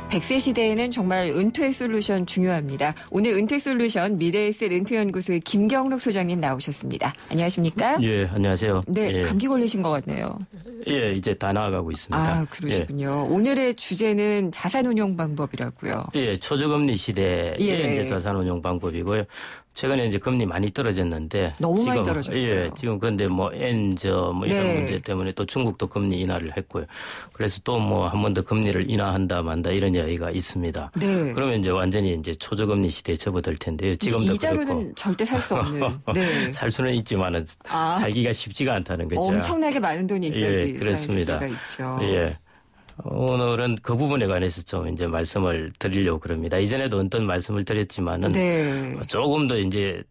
100세 시대에는 정말 은퇴 솔루션 중요합니다. 오늘 은퇴 솔루션 미래에셋 은퇴연구소의 김경록 소장님 나오셨습니다. 안녕하십니까? 예, 안녕하세요. 네, 예. 감기 걸리신 것 같네요. 예, 이제 다 나아가고 있습니다. 아, 그러시군요. 예. 오늘의 주제는 자산운용 방법이라고요. 예, 초저금리 시대의 이제 자산운용 방법이고요. 최근에 이제 금리 많이 떨어졌는데 너무 지금, 많이 떨어졌어요. 예, 지금 근데 엔저 이런 문제 때문에 또 중국도 금리 인하를 했고요. 그래서 또 한 번 더 금리를 인하한다 만다 이런 이야기가 있습니다. 네. 그러면 이제 완전히 이제 초저금리 시대에 접어들 텐데요. 지금도 이자로는 그렇고 절대 살 수 없는. 네. 살 수는 있지만은 살기가 쉽지가 않다는 거죠. 엄청나게 많은 돈이 있어야지 그렇습니다. 살 수가 있죠. 예. 오늘은 그 부분에 관해서 좀 이제 말씀을 드리려고 그럽니다. 이전에도 어떤 말씀을 드렸지만은 조금 더 이제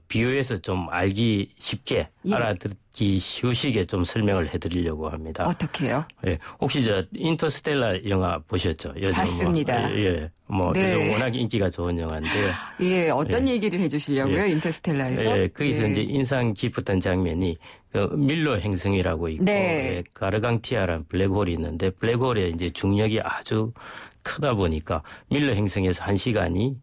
비유해서 좀 알기 쉽게 알아듣기 쉬우시게 좀 설명을 해드리려고 합니다. 어떻게 해요? 예. 혹시 인터스텔라 영화 보셨죠? 요즘 봤습니다. 요즘 워낙 인기가 좋은 영화인데요. 예, 어떤 얘기를 해주시려고요? 인터스텔라에서? 예, 거기서 이제 인상 깊었던 장면이 밀러 행성이라고 있고 가르강티아라는 블랙홀이 있는데 블랙홀의 이제 중력이 아주 크다 보니까 밀러 행성에서 1시간이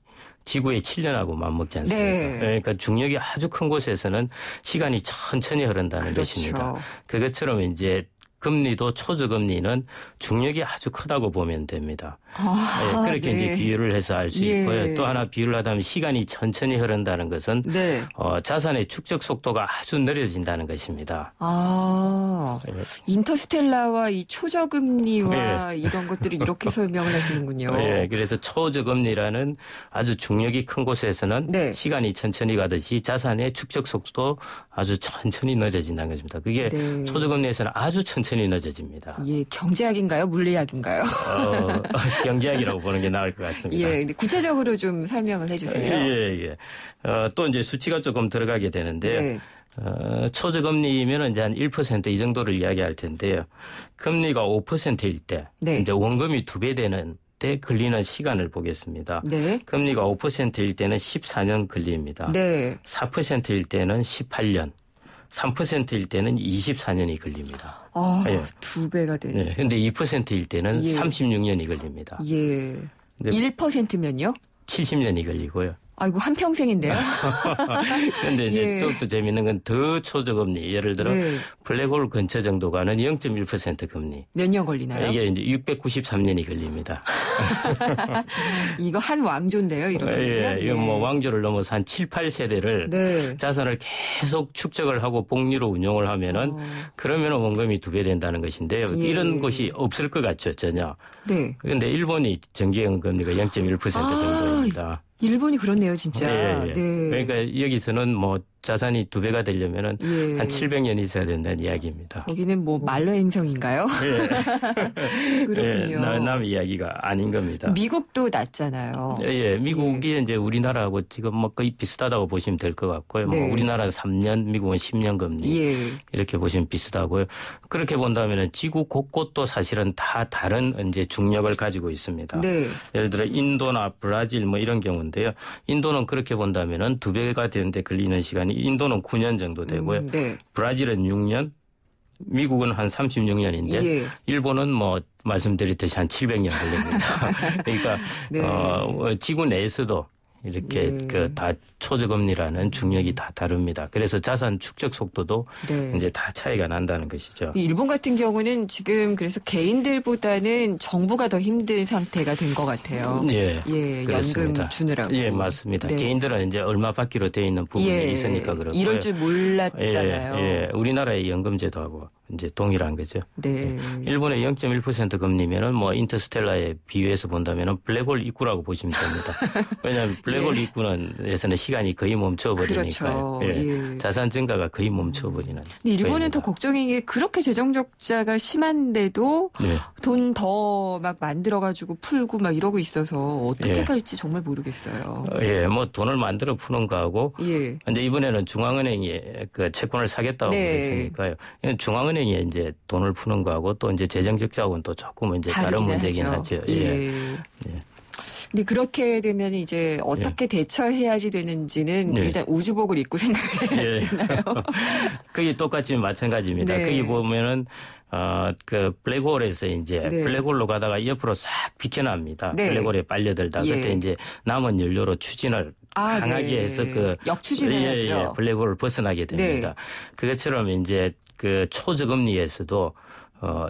지구의 7년하고 맞먹지 않습니까? 그러니까 중력이 아주 큰 곳에서는 시간이 천천히 흐른다는 것입니다. 그것처럼 이제 금리도 초저금리는 중력이 아주 크다고 보면 됩니다. 그렇게 이제 비유를 해서 알 수 있고요. 또 하나 비유를 하자면 시간이 천천히 흐른다는 것은 자산의 축적 속도가 아주 느려진다는 것입니다. 인터스텔라와 이 초저금리와 이런 것들을 이렇게 설명을 하시는군요. 그래서 초저금리라는 아주 중력이 큰 곳에서는 시간이 천천히 가듯이 자산의 축적 속도 아주 천천히 늦어진다는 것입니다. 그게 초저금리에서는 아주 천천히 늦어집니다. 예, 경제학인가요? 물리학인가요? 경제학이라고 보는 게 나을 것 같습니다. 예, 근데 구체적으로 좀 설명을 해주세요. 또 이제 수치가 조금 들어가게 되는데요. 초저금리면 이제 한 1% 이 정도를 이야기할 텐데요. 금리가 5%일 때 이제 원금이 2배 되는 때 걸리는 시간을 보겠습니다. 금리가 5%일 때는 14년 걸립니다. 4%일 때는 18년. 3%일 때는 24년이 걸립니다. 2배가 되네. 근데 2%일 때는 36년이 걸립니다. 1%면요? 70년이 걸리고요. 아이고 한평생인데요. 그런데 이제 예. 또 재밌는 건 더 초저금리. 예를 들어 네. 블랙홀 근처 정도 가는 0.1% 금리. 몇 년 걸리나요? 이게 이제 693년이 걸립니다. 이거 한 왕조인데요, 이렇게 되면. 이거 뭐 왕조를 넘어서 한 7, 8세대를 네. 자산을 계속 축적을 하고 복리로 운용을 하면은 그러면 원금이 2배 된다는 것인데요. 예. 이런 곳이 없을 것 같죠, 전혀. 네. 그런데 일본이 정기예금 금리가 0.1% 정도입니다. 일본이 그렇네요, 진짜. 네. 네. 그러니까 여기서는 뭐 자산이 2배가 되려면은 예. 한 700년 있어야 된다는 이야기입니다. 거기는 뭐 말로 행성인가요? 예. 그렇군요. 남 이야기가 아닌 겁니다. 미국도 낮잖아요. 예, 미국이 이제 우리나라하고 지금 뭐 거의 비슷하다고 보시면 될 것 같고요. 네. 뭐 우리나라는 3년, 미국은 10년 금리 예. 이렇게 보시면 비슷하고요. 그렇게 본다면은 지구 곳곳도 사실은 다 다른 이제 중력을 가지고 있습니다. 네. 예를 들어 인도나 브라질 뭐 이런 경우인데요. 인도는 그렇게 본다면은 2배가 되는데 걸리는 시간이 인도는 9년 정도 되고요. 네. 브라질은 6년, 미국은 한 36년인데 예. 일본은 뭐 말씀드렸듯이 한 700년 걸립니다. 그러니까 네. 지구 내에서도 이렇게 네. 그 다 초저금리라는 중력이 다 다릅니다. 그래서 자산 축적 속도도 네. 이제 다 차이가 난다는 것이죠. 일본 같은 경우는 지금 그래서 개인들보다는 정부가 더 힘든 상태가 된 것 같아요. 예, 예, 그렇습니다. 연금 주느라고. 예, 맞습니다. 네. 개인들은 이제 얼마 받기로 돼 있는 부분이 예, 있으니까 그렇고요. 이럴 줄 몰랐잖아요. 예, 우리나라의 연금제도하고 이제 동일한 거죠. 네. 일본의 0.1% 금리면은 뭐 인터스텔라에 비유해서 본다면은 블랙홀 입구라고 보시면 됩니다. 왜냐하면 블랙홀 예. 입구에서는 시간이 거의 멈춰버리니까요. 그렇죠. 예. 예. 자산 증가가 거의 멈춰버리는. 근데 일본은 더 걱정인 게 그렇게 재정 적자가 심한데도 네. 돈 더 막 만들어가지고 풀고 막 이러고 있어서 어떻게 예. 갈지 정말 모르겠어요. 예, 뭐 돈을 만들어 푸는 거하고. 예. 근데 이번에는 중앙은행이 그 채권을 사겠다고 네. 그랬으니까요. 중앙은행이 이제 돈을 푸는 거하고 또 이제 재정 적자하고는 또 조금 이제 다른 다르긴 문제긴 하죠. 예. 예. 근데 그렇게 되면 이제 어떻게 대처해야지 되는지는 예. 일단 우주복을 입고 생각을 해야지 예. 되나요? 그게 똑같이 마찬가지입니다. 네. 거기 보면은 그 블랙홀에서 이제 네. 블랙홀로 가다가 옆으로 싹 비켜납니다. 네. 블랙홀에 빨려들다. 예. 그때 이제 남은 연료로 추진을 강하게 네. 해서 그 역추진을 하죠. 블랙홀을 벗어나게 됩니다. 네. 그것처럼 이제 그 초저금리에서도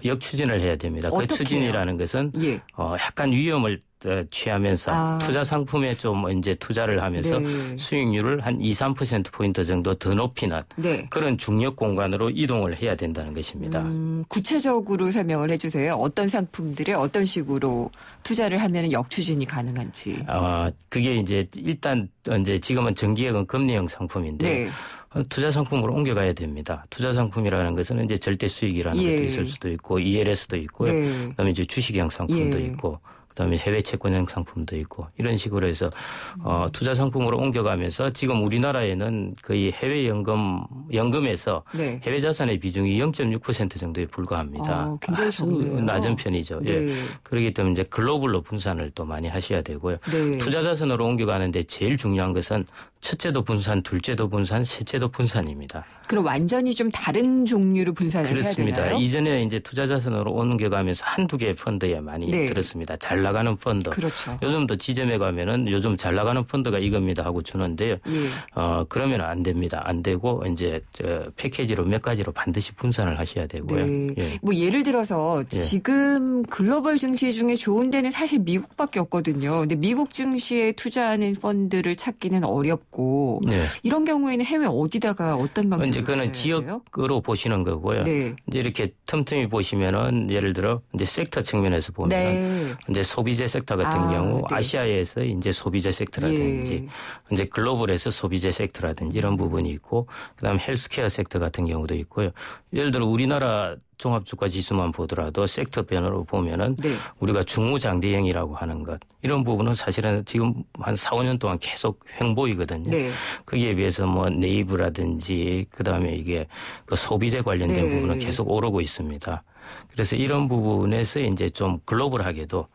역추진을 해야 됩니다. 그 어떻게 추진이라는 것은 예. 약간 위험을 취하면서 투자 상품에 좀 이제 투자를 하면서 네. 수익률을 한 2, 3%포인트 정도 더 높이는 네. 그런 중력 공간으로 이동을 해야 된다는 것입니다. 구체적으로 설명을 해주세요. 어떤 상품들에 어떤 식으로 투자를 하면 역추진이 가능한지. 그게 이제 일단 이제 지금은 정기예금 금리형 상품인데 네. 투자 상품으로 옮겨가야 됩니다. 투자 상품이라는 것은 이제 절대 수익이라는 예. 것도 있을 수도 있고 ELS도 있고요. 네. 그다음에 이제 주식형 상품도 예. 있고. 그다음에 해외 채권형 상품도 있고 이런 식으로 해서 투자 상품으로 옮겨가면서 지금 우리나라에는 거의 해외 연금에서 네. 해외 자산의 비중이 0.6% 정도에 불과합니다. 굉장히 아주 적네요. 낮은 편이죠. 네. 예. 그렇기 때문에 이제 글로벌로 분산을 또 많이 하셔야 되고요. 네. 투자 자산으로 옮겨가는데 제일 중요한 것은 첫째도 분산, 둘째도 분산, 셋째도 분산입니다. 그럼 완전히 좀 다른 종류로 분산을 그렇습니다. 해야 되나요? 이전에 이제 투자 자산으로 옮겨가면서 한두 개의 펀드에 많이 네. 들었습니다. 잘 나가는 펀드. 그렇죠. 요즘도 지점에 가면은 요즘 잘 나가는 펀드가 이겁니다 하고 주는데요. 예. 그러면 안 됩니다. 안 되고 이제 패키지로 몇 가지로 반드시 분산을 하셔야 되고요. 네. 예. 뭐 예를 들어서 지금 글로벌 증시 중에 좋은 데는 사실 미국밖에 없거든요. 근데 미국 증시에 투자하는 펀드를 찾기는 어렵고 네. 이런 경우에는 해외 어디다가 어떤 방식으로 이제 그는 써야 돼요? 지역으로 보시는 거고요. 네. 이제 이렇게 틈틈이 보시면은 예를 들어 이제 섹터 측면에서 보면 네. 이제 소비재 섹터 같은 경우 네. 아시아에서 이제 소비재 섹터라든지 예. 이제 글로벌에서 소비재 섹터라든지 이런 부분이 있고 그다음 헬스케어 섹터 같은 경우도 있고요. 예를 들어 우리나라 종합주가 지수만 보더라도 섹터 변화로 보면은 네. 우리가 중무장대형이라고 하는 것 이런 부분은 사실은 지금 한 4, 5년 동안 계속 횡보이거든요. 네. 거기에 비해서 뭐 네이버라든지 그다음에 이게 그 소비재 관련된 네. 부분은 계속 오르고 있습니다. 그래서 이런 부분에서 이제 좀 글로벌하게도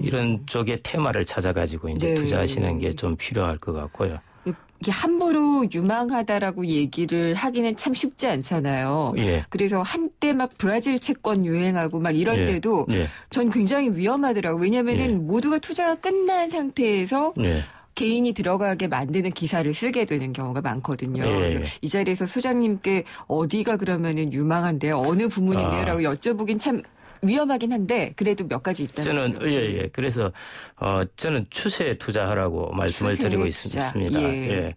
이런 쪽의 테마를 찾아가지고 이제 네. 투자하시는 게 좀 필요할 것 같고요. 이게 함부로 유망하다라고 얘기를 하기는 참 쉽지 않잖아요. 예. 그래서 한때 막 브라질 채권 유행하고 막 이럴 예. 때도 예. 전 굉장히 위험하더라고요. 왜냐하면은 예. 모두가 투자가 끝난 상태에서 예. 개인이 들어가게 만드는 기사를 쓰게 되는 경우가 많거든요. 예. 그래서 이 자리에서 소장님께 어디가 그러면은 유망한데요? 어느 부문인데요? 라고 여쭤보긴 참 위험하긴 한데 그래도 몇 가지 있다는 저는 예. 그래서 저는 추세에 투자하라고 말씀을 드리고 있습니다. 예.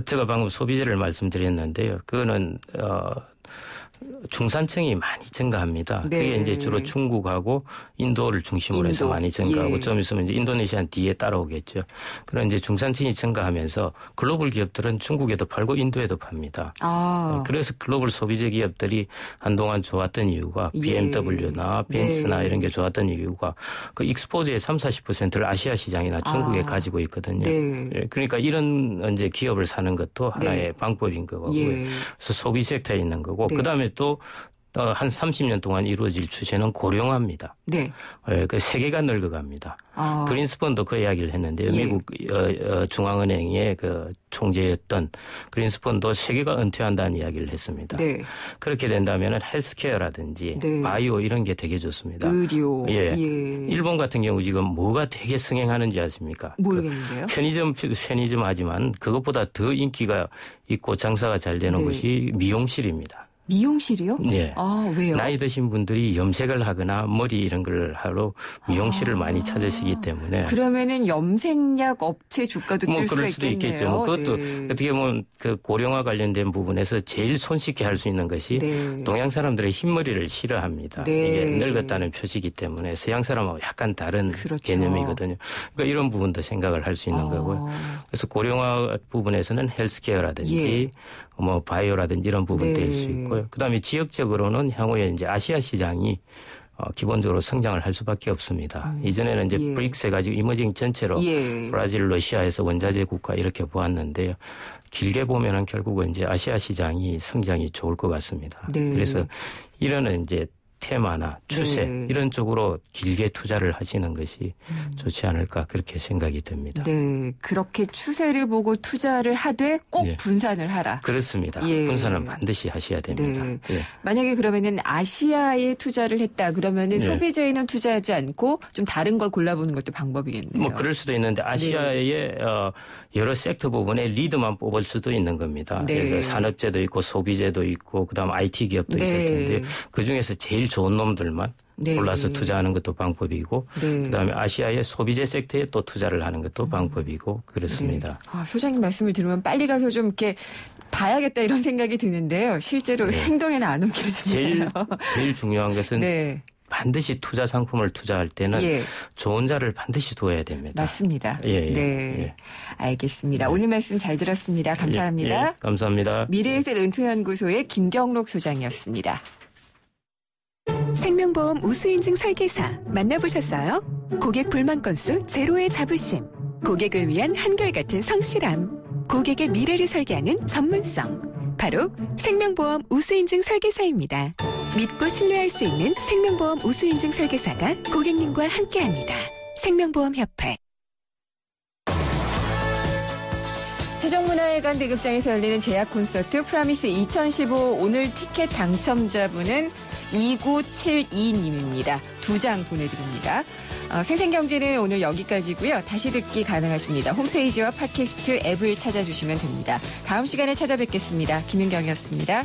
제가 방금 소비재를 말씀드렸는데요. 그거는 중산층이 많이 증가합니다. 네. 그게 이제 주로 중국하고 인도를 중심으로 해서 많이 증가하고 좀 있으면 이제 인도네시아는 뒤에 따라오겠죠. 그런 이제 중산층이 증가하면서 글로벌 기업들은 중국에도 팔고 인도에도 팝니다. 그래서 글로벌 소비재 기업들이 한동안 좋았던 이유가 BMW나 벤츠나 이런 게 좋았던 이유가 그 익스포즈의 30-40%를 아시아 시장이나 중국에 가지고 있거든요. 네. 그러니까 이런 이제 기업을 사는 것도 하나의 방법인 거고요. 그래서 소비 섹터에 있는 거고 그다음에 또 한 30년 동안 이루어질 추세는 고령화입니다. 네. 그 세계가 늙어갑니다. 그린스펀도 그 이야기를 했는데요. 미국 중앙은행의 그 총재였던 그린스펀도 세계가 은퇴한다는 이야기를 했습니다. 네. 그렇게 된다면 헬스케어라든지 바이오 이런 게 되게 좋습니다. 의료. 일본 같은 경우 지금 뭐가 되게 승행하는지 아십니까? 모르겠는데요. 편의점 하지만 그것보다 더 인기가 있고 장사가 잘 되는 것이 미용실입니다. 미용실이요? 네. 왜요? 나이 드신 분들이 염색을 하거나 머리 이런 걸 하러 미용실을 많이 찾으시기 때문에. 그러면은 염색약 업체 주가도 뜰 수가 그럴 수도 있겠네요. 있겠죠. 그것도 어떻게 보면 그 고령화 관련된 부분에서 제일 손쉽게 할 수 있는 것이 동양 사람들의 흰머리를 싫어합니다. 이게 늙었다는 표시이기 때문에 서양 사람하고 약간 다른 개념이거든요. 그러니까 이런 부분도 생각을 할 수 있는 거고요. 그래서 고령화 부분에서는 헬스케어라든지 뭐 바이오라든지 이런 부분도 있을 수 있고요. 그다음에 지역적으로는 향후에 이제 아시아 시장이 기본적으로 성장을 할 수밖에 없습니다. 이전에는 이제 브릭스 해가지고 이머징 전체로 브라질, 러시아에서 원자재 국가 이렇게 보았는데요. 길게 보면은 결국은 이제 아시아 시장이 성장이 좋을 것 같습니다. 그래서 이런 이제 테마나 추세 이런 쪽으로 길게 투자를 하시는 것이 좋지 않을까 그렇게 생각이 됩니다. 네, 그렇게 추세를 보고 투자를 하되 꼭 분산을 하라. 그렇습니다. 분산은 반드시 하셔야 됩니다. 만약에 그러면은 아시아에 투자를 했다 그러면은 소비재에는 투자하지 않고 좀 다른 걸 골라보는 것도 방법이겠네요. 뭐 그럴 수도 있는데 아시아의 여러 섹터 부분에 리드만 뽑을 수도 있는 겁니다. 예를 들어 산업재도 있고 소비재도 있고 그다음 IT 기업도 있을 텐데 그 중에서 제일 좋은 놈들만 골라서 투자하는 것도 방법이고 그다음에 아시아의 소비재 섹터에 또 투자를 하는 것도 방법이고 그렇습니다. 소장님 말씀을 들으면 빨리 가서 좀 이렇게 봐야겠다 이런 생각이 드는데요. 실제로 행동에는 안 옮겨지네요. 제일 중요한 것은 반드시 투자 상품을 투자할 때는 좋은 자를 반드시 둬야 됩니다. 맞습니다. 알겠습니다. 오늘 말씀 잘 들었습니다. 감사합니다. 감사합니다. 미래에셋 은퇴연구소의 김경록 소장이었습니다. 생명보험 우수인증 설계사 만나보셨어요? 고객 불만 건수 제로의 자부심, 고객을 위한 한결같은 성실함, 고객의 미래를 설계하는 전문성, 바로 생명보험 우수인증 설계사입니다. 믿고 신뢰할 수 있는 생명보험 우수인증 설계사가 고객님과 함께합니다. 생명보험협회. 세종문화회관 대극장에서 열리는 제약 콘서트 프라미스 2015 오늘 티켓 당첨자분은 2972님입니다. 2장 보내드립니다. 생생경제는 오늘 여기까지고요. 다시 듣기 가능하십니다. 홈페이지와 팟캐스트 앱을 찾아주시면 됩니다. 다음 시간에 찾아뵙겠습니다. 김윤경이었습니다.